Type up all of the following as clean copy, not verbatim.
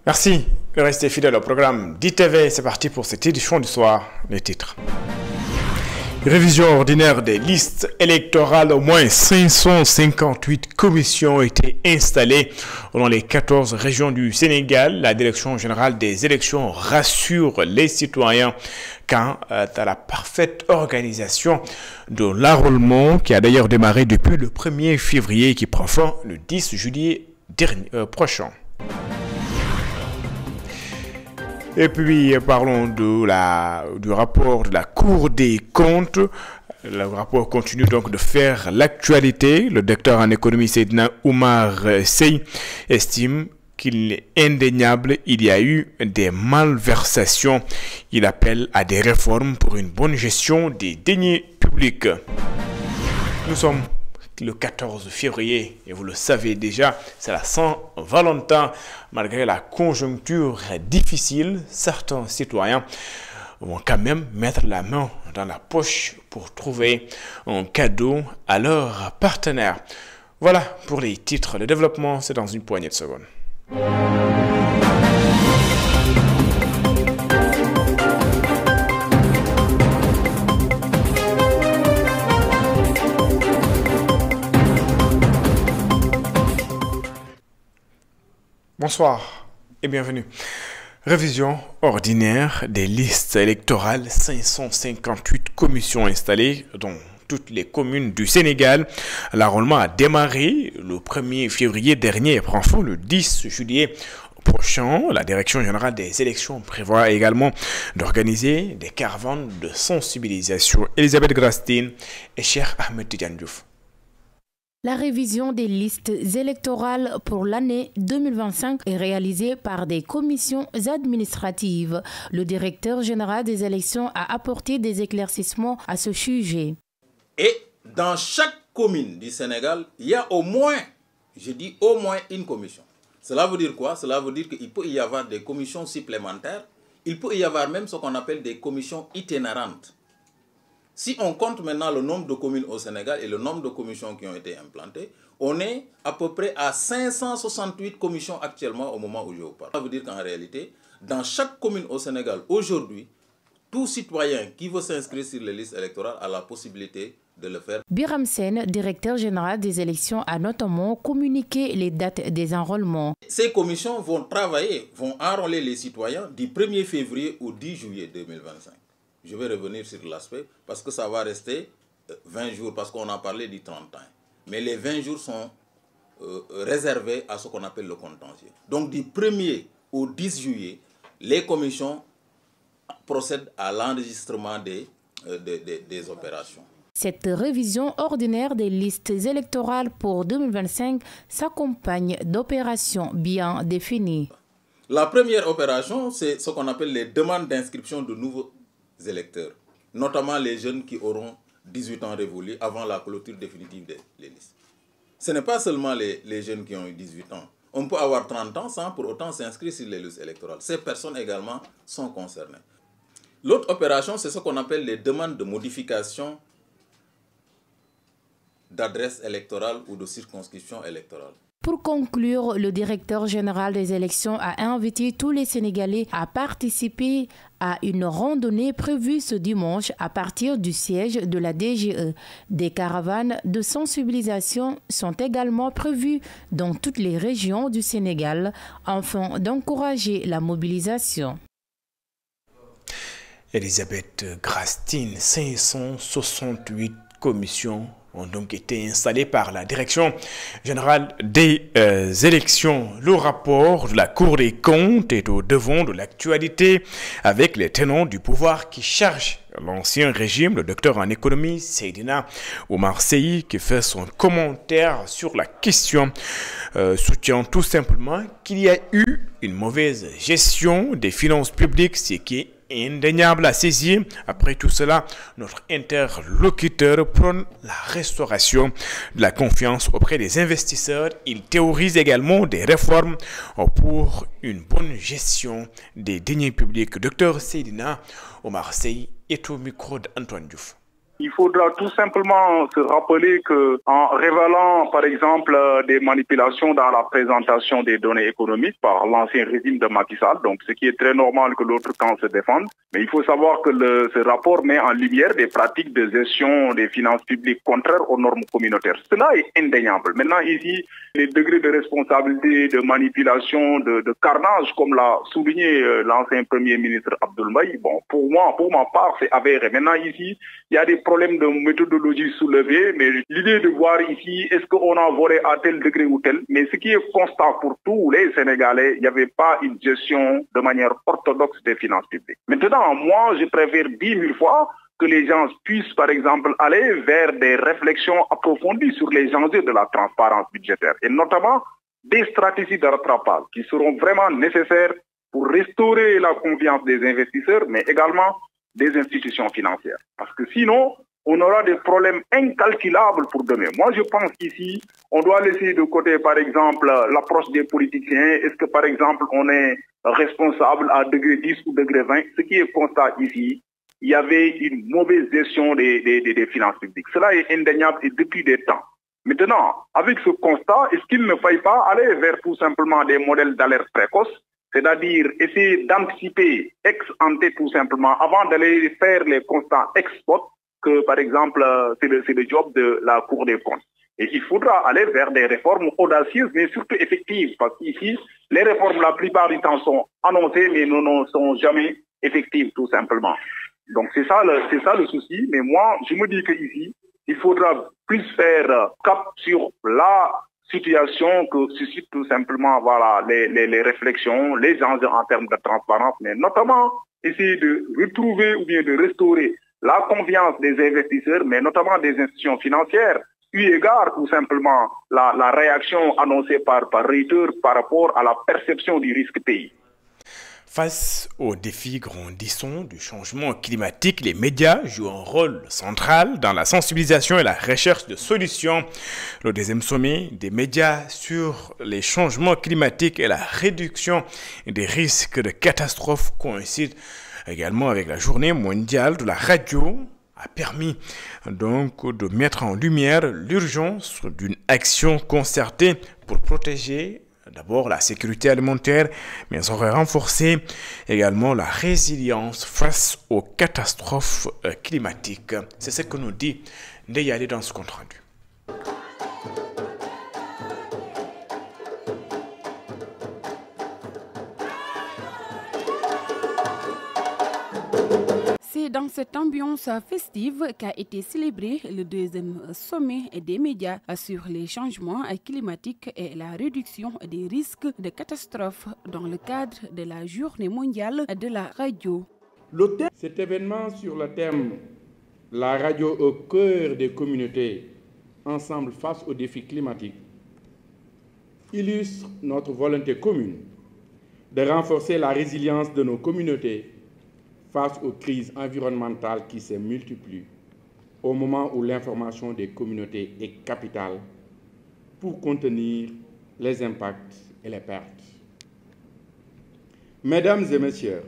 Merci de rester fidèle au programme d'ITV. C'est parti pour cette édition du soir. Les titres. Révision ordinaire des listes électorales. Au moins 558 commissions ont été installées dans les 14 régions du Sénégal. La Direction générale des élections rassure les citoyens quant à la parfaite organisation de l'enrôlement qui a d'ailleurs démarré depuis le 1er février et qui prend fin le 10 juillet prochain. Et puis, parlons du rapport de la Cour des comptes. Le rapport continue donc de faire l'actualité. Le docteur en économie Seydina Oumar Sey estime qu'il est indéniable, il y a eu des malversations. Il appelle à des réformes pour une bonne gestion des deniers publics. Nous sommes le 14 février, et vous le savez déjà, c'est la Saint-Valentin. Malgré la conjoncture difficile, certains citoyens vont quand même mettre la main dans la poche pour trouver un cadeau à leur partenaire. Voilà pour les titres. Le développement, c'est dans une poignée de secondes. Bonsoir et bienvenue. Révision ordinaire des listes électorales. 558 commissions installées dans toutes les communes du Sénégal. L'enrôlement a démarré le 1er février dernier et prend fin le 10 juillet prochain. La Direction générale des élections prévoit également d'organiser des caravanes de sensibilisation. Elisabeth Grastine et Cheikh Ahmed Tidiane Diouf. La révision des listes électorales pour l'année 2025 est réalisée par des commissions administratives. Le directeur général des élections a apporté des éclaircissements à ce sujet. Et dans chaque commune du Sénégal, il y a au moins, je dis au moins une commission. Cela veut dire quoi? Cela veut dire qu'il peut y avoir des commissions supplémentaires. Il peut y avoir même ce qu'on appelle des commissions itinérantes. Si on compte maintenant le nombre de communes au Sénégal et le nombre de commissions qui ont été implantées, on est à peu près à 568 commissions actuellement au moment où je vous parle. Ça veut dire qu'en réalité, dans chaque commune au Sénégal, aujourd'hui, tout citoyen qui veut s'inscrire sur les listes électorales a la possibilité de le faire. Biram Sen, directeur général des élections, a notamment communiqué les dates des enrôlements. Ces commissions vont travailler, vont enrôler les citoyens du 1er février au 10 juillet 2025. Je vais revenir sur l'aspect parce que ça va rester 20 jours parce qu'on a parlé du 30 ans. Mais les 20 jours sont réservés à ce qu'on appelle le contentieux. Donc du 1er au 10 juillet, les commissions procèdent à l'enregistrement des opérations. Cette révision ordinaire des listes électorales pour 2025 s'accompagne d'opérations bien définies. La première opération, c'est ce qu'on appelle les demandes d'inscription de nouveaux électeurs, notamment les jeunes qui auront 18 ans révolus avant la clôture définitive des listes. Ce n'est pas seulement les jeunes qui ont eu 18 ans. On peut avoir 30 ans sans pour autant s'inscrire sur les listes électorales. Ces personnes également sont concernées. L'autre opération, c'est ce qu'on appelle les demandes de modification d'adresse électorale ou de circonscription électorale. Pour conclure, le directeur général des élections a invité tous les Sénégalais à participer à une randonnée prévue ce dimanche à partir du siège de la DGE. Des caravanes de sensibilisation sont également prévues dans toutes les régions du Sénégal afin d'encourager la mobilisation. Elisabeth Grastine, 568 commissions ont donc été installés par la Direction générale des élections. Le rapport de la Cour des comptes est au devant de l'actualité avec les tenants du pouvoir qui chargent l'ancien régime. Le docteur en économie Seydina Oumar Sey, qui fait son commentaire sur la question, soutient tout simplement qu'il y a eu une mauvaise gestion des finances publiques, ce qui est indéniable à saisir. Après tout cela, notre interlocuteur prône la restauration de la confiance auprès des investisseurs. Il théorise également des réformes pour une bonne gestion des deniers publics. Docteur Seydina Oumar Sey est au micro d'Antoine Diouf. Il faudra tout simplement se rappeler que en révélant, par exemple, des manipulations dans la présentation des données économiques par l'ancien régime de Macky Sall, donc ce qui est très normal que l'autre camp se défende, mais il faut savoir que ce rapport met en lumière des pratiques de gestion des finances publiques contraires aux normes communautaires. Cela est indéniable. Maintenant, ici, les degrés de responsabilité, de manipulation, de carnage, comme l'a souligné l'ancien Premier ministre Abdoul Mbaye, bon, pour ma part, c'est avéré. Maintenant, ici, il y a des problèmes de méthodologie soulevés, mais l'idée de voir ici, est-ce qu'on a volé à tel degré ou tel, mais ce qui est constant pour tous les Sénégalais, il n'y avait pas une gestion de manière orthodoxe des finances publiques. Maintenant, moi, je préfère 10 000 fois que les gens puissent, par exemple, aller vers des réflexions approfondies sur les enjeux de la transparence budgétaire, et notamment des stratégies de rattrapage qui seront vraiment nécessaires pour restaurer la confiance des investisseurs, mais également des institutions financières. Parce que sinon, on aura des problèmes incalculables pour demain. Moi, je pense qu'ici, on doit laisser de côté, par exemple, l'approche des politiciens. Est-ce que, par exemple, on est responsable à degré 10 ou degré 20? Ce qui est constat ici, il y avait une mauvaise gestion des finances publiques. Cela est indéniable et depuis des temps. Maintenant, avec ce constat, est-ce qu'il ne faille pas aller vers tout simplement des modèles d'alerte précoce, c'est-à-dire essayer d'anticiper ex ante tout simplement avant d'aller faire les constats ex post que, par exemple, c'est le job de la Cour des comptes. Et il faudra aller vers des réformes audacieuses, mais surtout effectives, parce qu'ici, les réformes, la plupart du temps, sont annoncées, mais ne sont jamais effectives, tout simplement. Donc, c'est ça le souci. Mais moi, je me dis qu'ici, il faudra plus faire cap sur la situation que suscite tout simplement, voilà, les réflexions, les enjeux en termes de transparence, mais notamment essayer de retrouver ou bien de restaurer la confiance des investisseurs, mais notamment des institutions financières, eu égard tout simplement la réaction annoncée par Reuters par rapport à la perception du risque pays. Face aux défis grandissants du changement climatique, les médias jouent un rôle central dans la sensibilisation et la recherche de solutions. Le deuxième sommet des médias sur les changements climatiques et la réduction des risques de catastrophes coïncide également avec la journée mondiale de la radio, a permis donc de mettre en lumière l'urgence d'une action concertée pour protéger d'abord la sécurité alimentaire, mais on aurait renforcé également la résilience face aux catastrophes climatiques. C'est ce que nous dit Ndeyali dans ce compte rendu. C'est dans cette ambiance festive qu'a été célébré le deuxième sommet des médias sur les changements climatiques et la réduction des risques de catastrophes dans le cadre de la Journée mondiale de la radio. Cet événement sur le thème « La radio au cœur des communautés, ensemble face aux défis climatiques » illustre notre volonté commune de renforcer la résilience de nos communautés face aux crises environnementales qui se multiplient au moment où l'information des communautés est capitale pour contenir les impacts et les pertes. Mesdames et messieurs,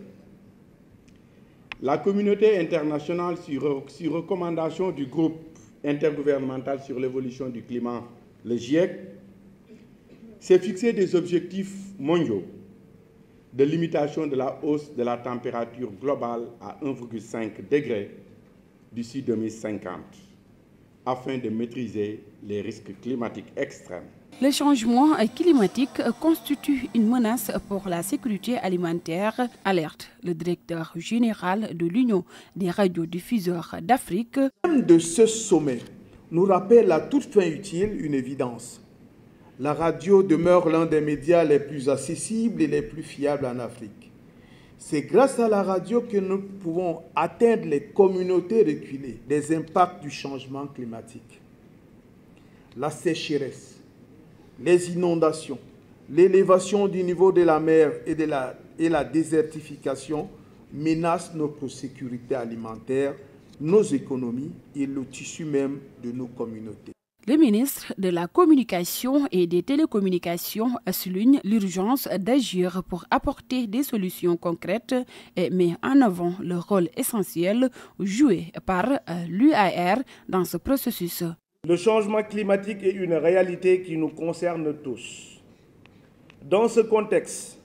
la communauté internationale, sur recommandation du groupe intergouvernemental sur l'évolution du climat, le GIEC, s'est fixé des objectifs mondiaux de limitation de la hausse de la température globale à 1,5 degré d'ici 2050, afin de maîtriser les risques climatiques extrêmes. Le changement climatique constitue une menace pour la sécurité alimentaire, alerte le directeur général de l'Union des radiodiffuseurs d'Afrique. Le thème de ce sommet nous rappelle à toute fin utile une évidence. La radio demeure l'un des médias les plus accessibles et les plus fiables en Afrique. C'est grâce à la radio que nous pouvons atteindre les communautés reculées des impacts du changement climatique. La sécheresse, les inondations, l'élévation du niveau de la mer et la désertification menacent notre sécurité alimentaire, nos économies et le tissu même de nos communautés. Le ministre de la Communication et des Télécommunications souligne l'urgence d'agir pour apporter des solutions concrètes et met en avant le rôle essentiel joué par l'UAR dans ce processus. Le changement climatique est une réalité qui nous concerne tous. Dans ce contexte,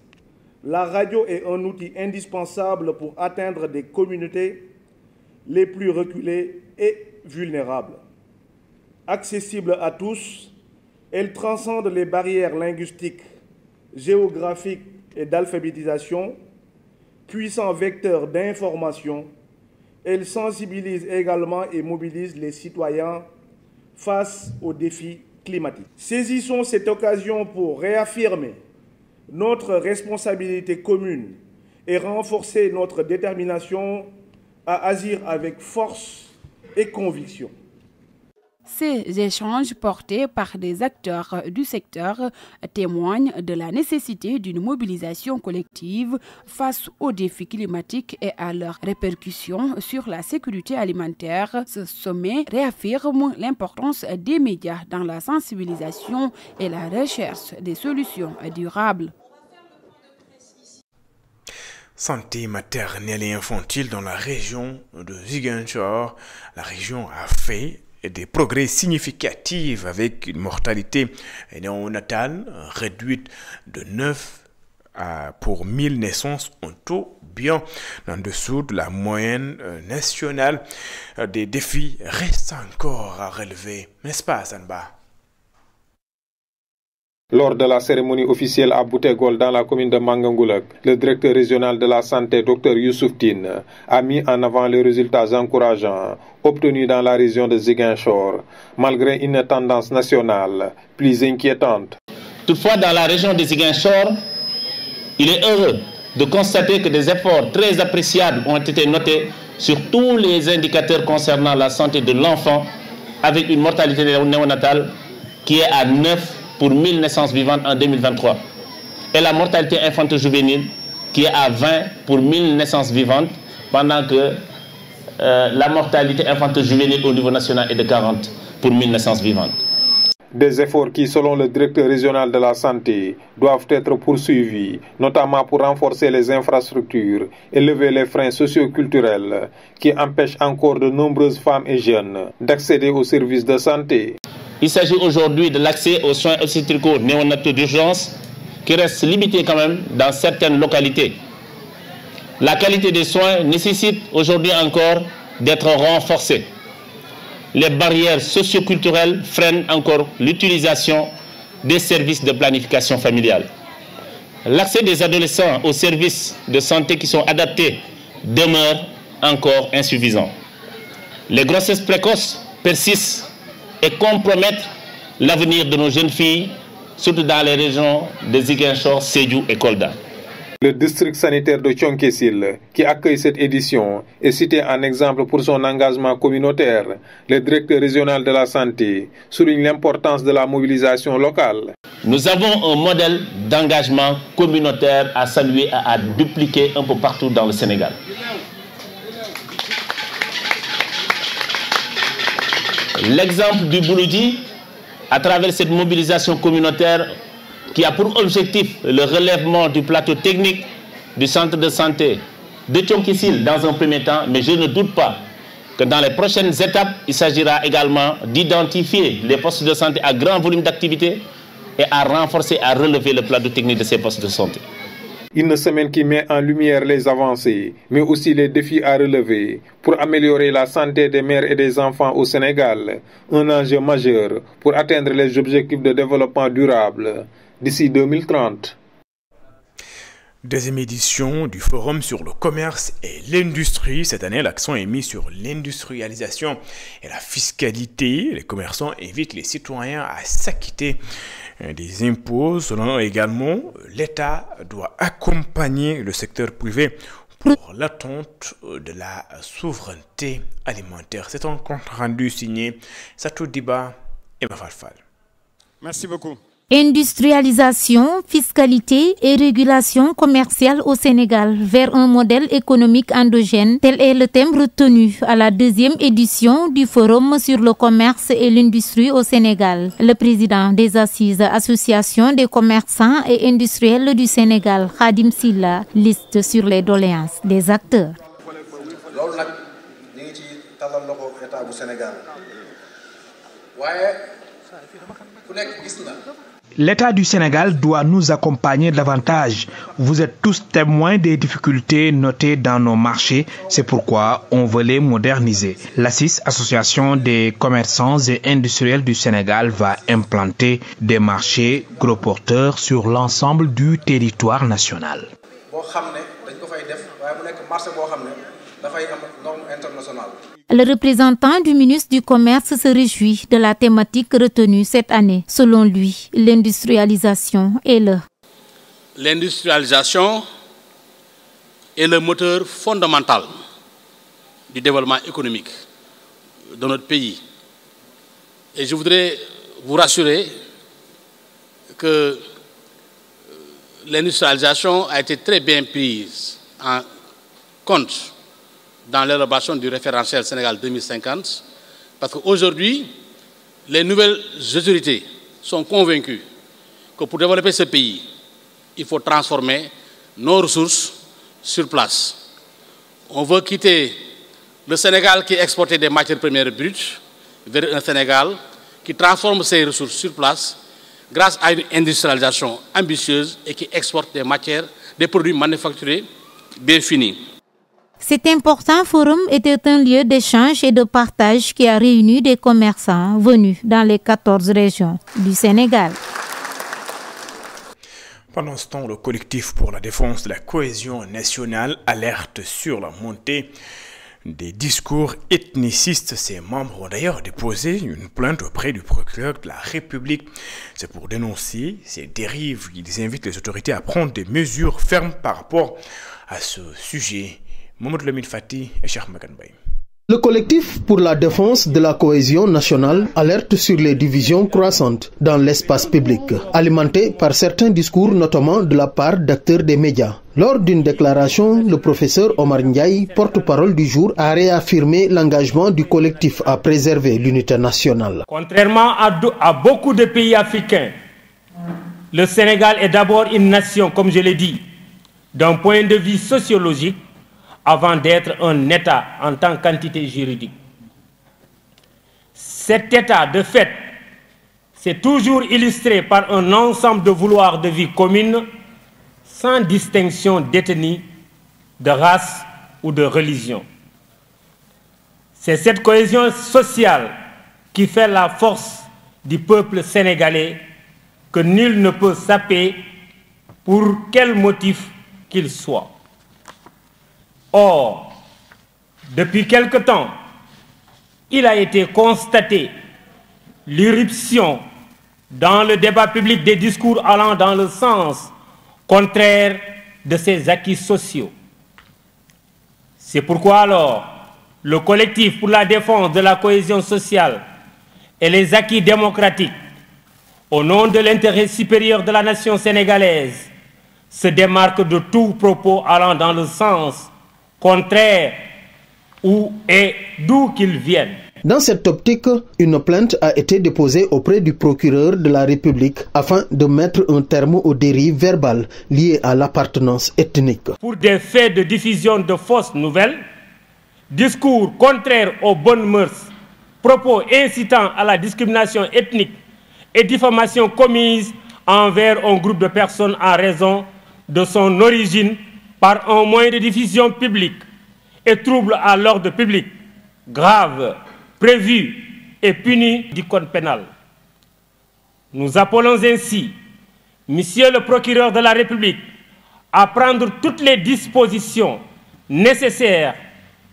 la radio est un outil indispensable pour atteindre des communautés les plus reculées et vulnérables. Accessible à tous, elle transcende les barrières linguistiques, géographiques et d'alphabétisation, puissant vecteur d'information. Elle sensibilise également et mobilise les citoyens face aux défis climatiques. Saisissons cette occasion pour réaffirmer notre responsabilité commune et renforcer notre détermination à agir avec force et conviction. Ces échanges portés par des acteurs du secteur témoignent de la nécessité d'une mobilisation collective face aux défis climatiques et à leurs répercussions sur la sécurité alimentaire. Ce sommet réaffirme l'importance des médias dans la sensibilisation et la recherche des solutions durables. Santé maternelle et infantile dans la région de Ziguinchor. La région a fait des progrès significatifs avec une mortalité néonatale réduite de 9 pour 1000 naissances en tout, bien en dessous de la moyenne nationale. Des défis restent encore à relever, n'est-ce pas, Sanba? Lors de la cérémonie officielle à Boutegol dans la commune de Mangangoulak, le directeur régional de la santé, Dr Youssouf Tine, a mis en avant les résultats encourageants obtenus dans la région de Ziguinchor, malgré une tendance nationale plus inquiétante. Toutefois, dans la région de Ziguinchor, il est heureux de constater que des efforts très appréciables ont été notés sur tous les indicateurs concernant la santé de l'enfant, avec une mortalité néonatale qui est à 9 pour 1000 naissances vivantes en 2023. Et la mortalité infante-juvénile qui est à 20 pour 1000 naissances vivantes, pendant que la mortalité infante-juvénile au niveau national est de 40 pour 1000 naissances vivantes. Des efforts qui, selon le directeur régional de la santé, doivent être poursuivis, notamment pour renforcer les infrastructures et lever les freins socio-culturels qui empêchent encore de nombreuses femmes et jeunes d'accéder aux services de santé. Il s'agit aujourd'hui de l'accès aux soins obstétricaux néonataux d'urgence qui reste limité quand même dans certaines localités. La qualité des soins nécessite aujourd'hui encore d'être renforcée. Les barrières socio-culturelles freinent encore l'utilisation des services de planification familiale. L'accès des adolescents aux services de santé qui sont adaptés demeure encore insuffisant. Les grossesses précoces persistent et compromettre l'avenir de nos jeunes filles, surtout dans les régions de Ziguinchor, Sédhiou et Kolda. Le district sanitaire de Thionck-Essyl, qui accueille cette édition, est cité en exemple pour son engagement communautaire. Le directeur régional de la santé souligne l'importance de la mobilisation locale. Nous avons un modèle d'engagement communautaire à saluer et à dupliquer un peu partout dans le Sénégal. L'exemple du Bouloudi, à travers cette mobilisation communautaire qui a pour objectif le relèvement du plateau technique du centre de santé de Thionck-Essyl dans un premier temps, mais je ne doute pas que dans les prochaines étapes, il s'agira également d'identifier les postes de santé à grand volume d'activité et à renforcer, à relever le plateau technique de ces postes de santé. Une semaine qui met en lumière les avancées, mais aussi les défis à relever pour améliorer la santé des mères et des enfants au Sénégal, un enjeu majeur pour atteindre les objectifs de développement durable d'ici 2030. Deuxième édition du Forum sur le commerce et l'industrie. Cette année, l'accent est mis sur l'industrialisation et la fiscalité. Les commerçants invitent les citoyens à s'acquitter des impôts. Selon également, l'État doit accompagner le secteur privé pour l'attente de la souveraineté alimentaire. C'est un compte rendu signé Satou Diba et Mafalfal. Merci beaucoup. Industrialisation, fiscalité et régulation commerciale au Sénégal vers un modèle économique endogène, tel est le thème retenu à la 2e édition du Forum sur le commerce et l'industrie au Sénégal. Le président des assises Association des commerçants et industriels du Sénégal, Khadim Silla, liste sur les doléances des acteurs. L'État du Sénégal doit nous accompagner davantage. Vous êtes tous témoins des difficultés notées dans nos marchés. C'est pourquoi on veut les moderniser. L'ACIS, Association des commerçants et industriels du Sénégal, va implanter des marchés gros porteurs sur l'ensemble du territoire national. Le représentant du ministre du Commerce se réjouit de la thématique retenue cette année. Selon lui, l'industrialisation est L'industrialisation est le moteur fondamental du développement économique de notre pays. Et je voudrais vous rassurer que l'industrialisation a été très bien prise en compte dans l'élaboration du référentiel Sénégal 2050, parce qu'aujourd'hui, les nouvelles autorités sont convaincues que pour développer ce pays, il faut transformer nos ressources sur place. On veut quitter le Sénégal qui exportait des matières premières brutes vers un Sénégal qui transforme ses ressources sur place grâce à une industrialisation ambitieuse et qui exporte des produits manufacturés bien finis. Cet important forum était un lieu d'échange et de partage qui a réuni des commerçants venus dans les 14 régions du Sénégal. Pendant ce temps, le collectif pour la défense de la cohésion nationale alerte sur la montée des discours ethnicistes. Ses membres ont d'ailleurs déposé une plainte auprès du procureur de la République. C'est pour dénoncer ces dérives. Ils invitent les autorités à prendre des mesures fermes par rapport à ce sujet. Mohamed Lamine Fati et Cheikh Maganbay. Le collectif pour la défense de la cohésion nationale alerte sur les divisions croissantes dans l'espace public, alimentées par certains discours, notamment de la part d'acteurs des médias. Lors d'une déclaration, le professeur Omar Ndiaye, porte-parole du jour, a réaffirmé l'engagement du collectif à préserver l'unité nationale. Contrairement à beaucoup de pays africains, le Sénégal est d'abord une nation, comme je l'ai dit, d'un point de vue sociologique, avant d'être un État en tant qu'entité juridique. Cet État, de fait, s'est toujours illustré par un ensemble de vouloirs de vie commune, sans distinction d'ethnie, de race ou de religion. C'est cette cohésion sociale qui fait la force du peuple sénégalais que nul ne peut saper pour quel motif qu'il soit. Or, depuis quelque temps, il a été constaté l'irruption dans le débat public des discours allant dans le sens contraire de ces acquis sociaux. C'est pourquoi alors, le collectif pour la défense de la cohésion sociale et les acquis démocratiques, au nom de l'intérêt supérieur de la nation sénégalaise, se démarque de tout propos allant dans le sens contraire où et d'où qu'ils viennent. Dans cette optique, une plainte a été déposée auprès du procureur de la République afin de mettre un terme aux dérives verbales liées à l'appartenance ethnique. Pour des faits de diffusion de fausses nouvelles, discours contraires aux bonnes mœurs, propos incitant à la discrimination ethnique et diffamation commise envers un groupe de personnes en raison de son origine par un moyen de diffusion publique et trouble à l'ordre public, grave, prévu et puni du code pénal. Nous appelons ainsi Monsieur le procureur de la République à prendre toutes les dispositions nécessaires,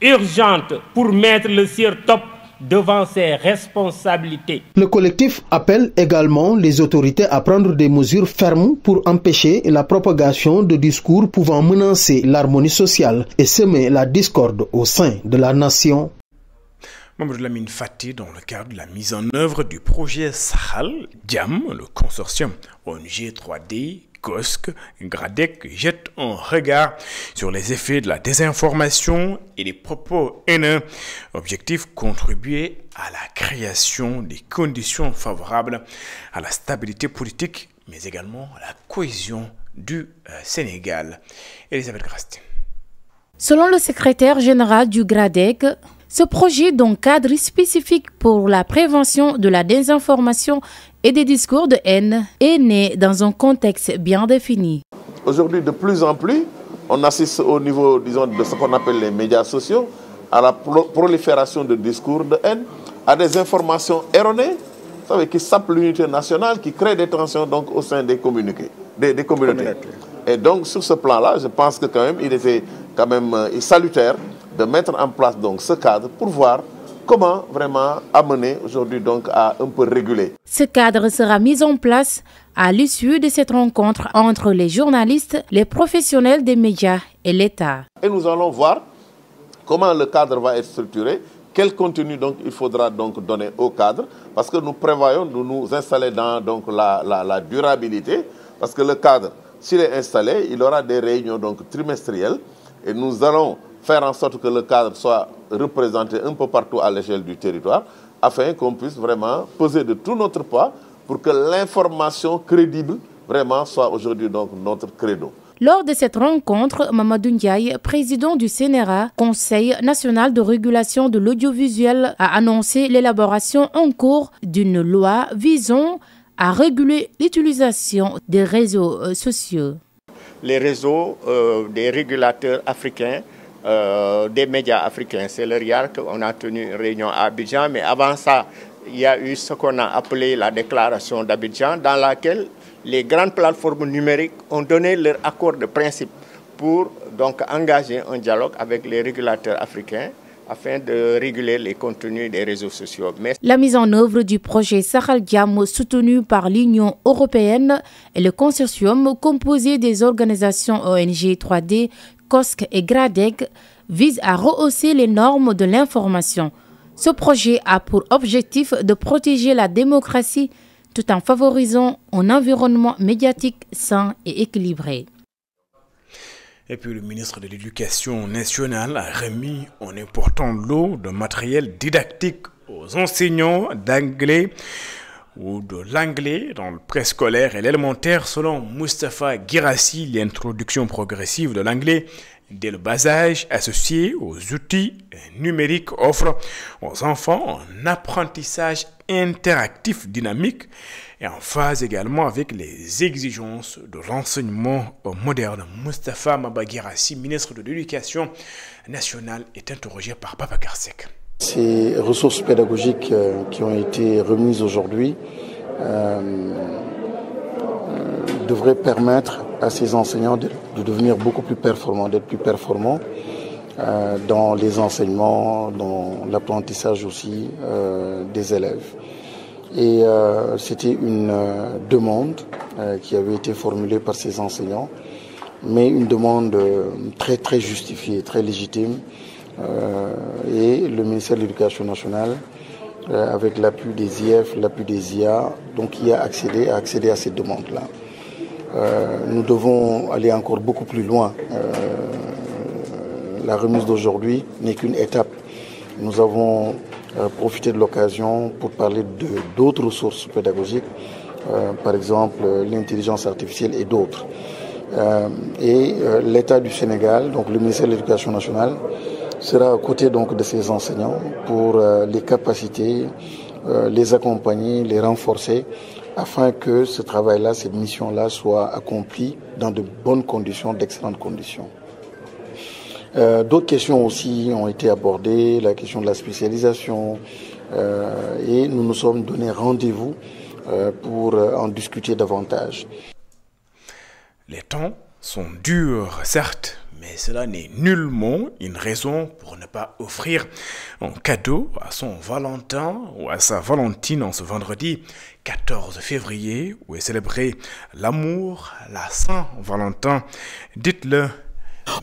urgentes, pour mettre le sieur Top devant ses responsabilités. Le collectif appelle également les autorités à prendre des mesures fermes pour empêcher la propagation de discours pouvant menacer l'harmonie sociale et semer la discorde au sein de la nation. Mamadou Lamine Fati, dans le cadre de la mise en œuvre du projet Sahel, Diam, le consortium ONG 3D, COSC, GRADEC, jette un regard sur les effets de la désinformation et des propos haineux. Objectif, contribuer à la création des conditions favorables à la stabilité politique, mais également à la cohésion du Sénégal. Elisabeth Grastin. Selon le secrétaire général du GRADEC, ce projet, dont cadre spécifique pour la prévention de la désinformation et des discours de haine, est né dans un contexte bien défini. Aujourd'hui, de plus en plus, on assiste au niveau, disons, de ce qu'on appelle les médias sociaux, à la prolifération de discours de haine, à des informations erronées, vous savez, qui sapent l'unité nationale, qui créent des tensions donc, au sein des communautés. Et donc, sur ce plan-là, je pense que quand même, il était quand même salutaire de mettre en place donc ce cadre pour voir comment vraiment amener aujourd'hui donc à un peu réguler. Ce cadre sera mis en place à l'issue de cette rencontre entre les journalistes, les professionnels des médias et l'État. Et nous allons voir comment le cadre va être structuré, quel contenu donc il faudra donc donner au cadre, parce que nous prévoyons de nous installer dans donc la durabilité, parce que le cadre, s'il est installé, il aura des réunions donc trimestrielles et nous allons faire en sorte que le cadre soit représenté un peu partout à l'échelle du territoire, afin qu'on puisse vraiment peser de tout notre poids pour que l'information crédible vraiment soit aujourd'hui donc notre credo. Lors de cette rencontre, Mamadou Ndiaye, président du CNRA, Conseil national de régulation de l'audiovisuel, a annoncé l'élaboration en cours d'une loi visant à réguler l'utilisation des réseaux sociaux. Les réseaux des régulateurs africains, des médias africains, c'est le RIARC. On a tenu une réunion à Abidjan, mais avant ça, il y a eu ce qu'on a appelé la déclaration d'Abidjan, dans laquelle les grandes plateformes numériques ont donné leur accord de principe pour donc engager un dialogue avec les régulateurs africains afin de réguler les contenus des réseaux sociaux. La mise en œuvre du projet Sahel Diam, soutenu par l'Union européenne et le consortium composé des organisations ONG 3D, COSC et GRADEC, vise à rehausser les normes de l'information. Ce projet a pour objectif de protéger la démocratie tout en favorisant un environnement médiatique sain et équilibré. Et puis le ministre de l'Éducation nationale a remis un important lot de matériel didactique aux enseignants d'anglais ou de l'anglais dans le préscolaire et l'élémentaire. Selon Moustapha Guirassi, l'introduction progressive de l'anglais dès le bas âge associé aux outils numériques offre aux enfants un apprentissage interactif dynamique et en phase également avec les exigences de l'enseignement moderne. Moustapha Guirassi, ministre de l'Éducation nationale, est interrogé par Papa Karsek. Ces ressources pédagogiques qui ont été remises aujourd'hui devraient permettre à ces enseignants de devenir beaucoup plus performants, d'être plus performants dans les enseignements, dans l'apprentissage aussi des élèves. Et c'était une demande qui avait été formulée par ces enseignants, mais une demande très justifiée, très légitime. Et le ministère de l'Éducation nationale, avec l'appui des IF, l'appui des IA, donc y a accédé à cette demande-là. Nous devons aller encore beaucoup plus loin. La remise d'aujourd'hui n'est qu'une étape. Nous avons profité de l'occasion pour parler d'autres ressources pédagogiques, par exemple l'intelligence artificielle et d'autres. Et l'État du Sénégal, donc le ministère de l'Éducation nationale, sera à côté donc de ces enseignants pour les capaciter, les accompagner, les renforcer, afin que ce travail-là, cette mission-là soit accomplie dans de bonnes conditions, d'excellentes conditions. D'autres questions aussi ont été abordées, la question de la spécialisation, et nous nous sommes donné rendez-vous pour en discuter davantage. Les temps sont durs, certes, mais cela n'est nullement une raison pour ne pas offrir un cadeau à son Valentin ou à sa Valentine en ce vendredi 14 février, où est célébré l'amour, la Saint-Valentin. Dites-le,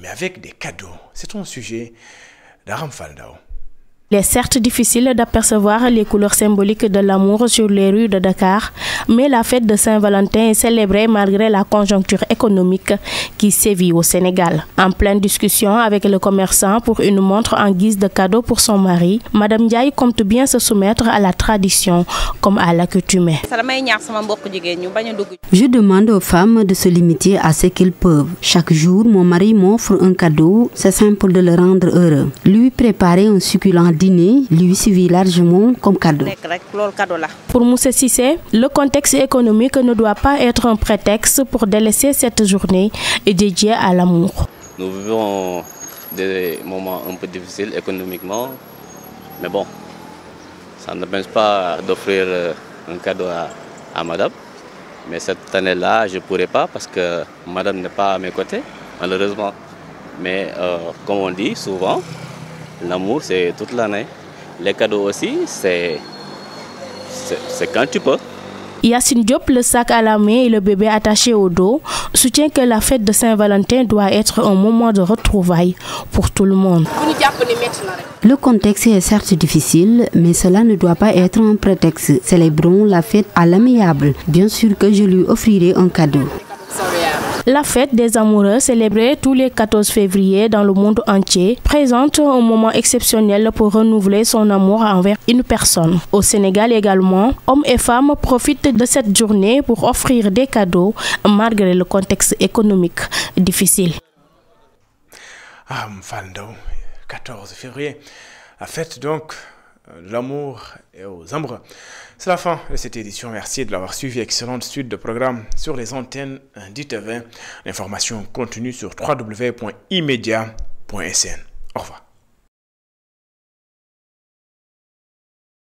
mais avec des cadeaux. C'est un sujet d'Aram Faldao. Il est certes difficile d'apercevoir les couleurs symboliques de l'amour sur les rues de Dakar, mais la fête de Saint-Valentin est célébrée malgré la conjoncture économique qui sévit au Sénégal. En pleine discussion avec le commerçant pour une montre en guise de cadeau pour son mari, Madame Ndiaye compte bien se soumettre à la tradition comme à l'accoutumée. Je demande aux femmes de se limiter à ce qu'ils peuvent. Chaque jour, mon mari m'offre un cadeau, c'est simple de le rendre heureux. Lui préparer un succulent dîner lui suffit largement comme cadeau. Pour Moussa Sissé, le contexte économique ne doit pas être un prétexte pour délaisser cette journée dédiée à l'amour. Nous vivons des moments un peu difficiles économiquement, mais bon, ça ne m'empêche pas d'offrir un cadeau à madame. Mais cette année-là, je ne pourrais pas parce que madame n'est pas à mes côtés, malheureusement. Mais comme on dit souvent, l'amour, c'est toute l'année. Les cadeaux aussi, c'est quand tu peux. Yacine Diop, le sac à la main et le bébé attaché au dos, soutient que la fête de Saint-Valentin doit être un moment de retrouvailles pour tout le monde. Le contexte est certes difficile, mais cela ne doit pas être un prétexte. Célébrons la fête à l'amiable. Bien sûr que je lui offrirai un cadeau. La fête des amoureux, célébrée tous les 14 février dans le monde entier, présente un moment exceptionnel pour renouveler son amour envers une personne. Au Sénégal également, hommes et femmes profitent de cette journée pour offrir des cadeaux malgré le contexte économique difficile. Mfando, 14 février, la fête donc de l'amour et aux amoureux. C'est la fin de cette édition. Merci de l'avoir suivi. Excellente suite de programmes sur les antennes d'ITV. L'information continue sur www.imedia.sn. Au revoir.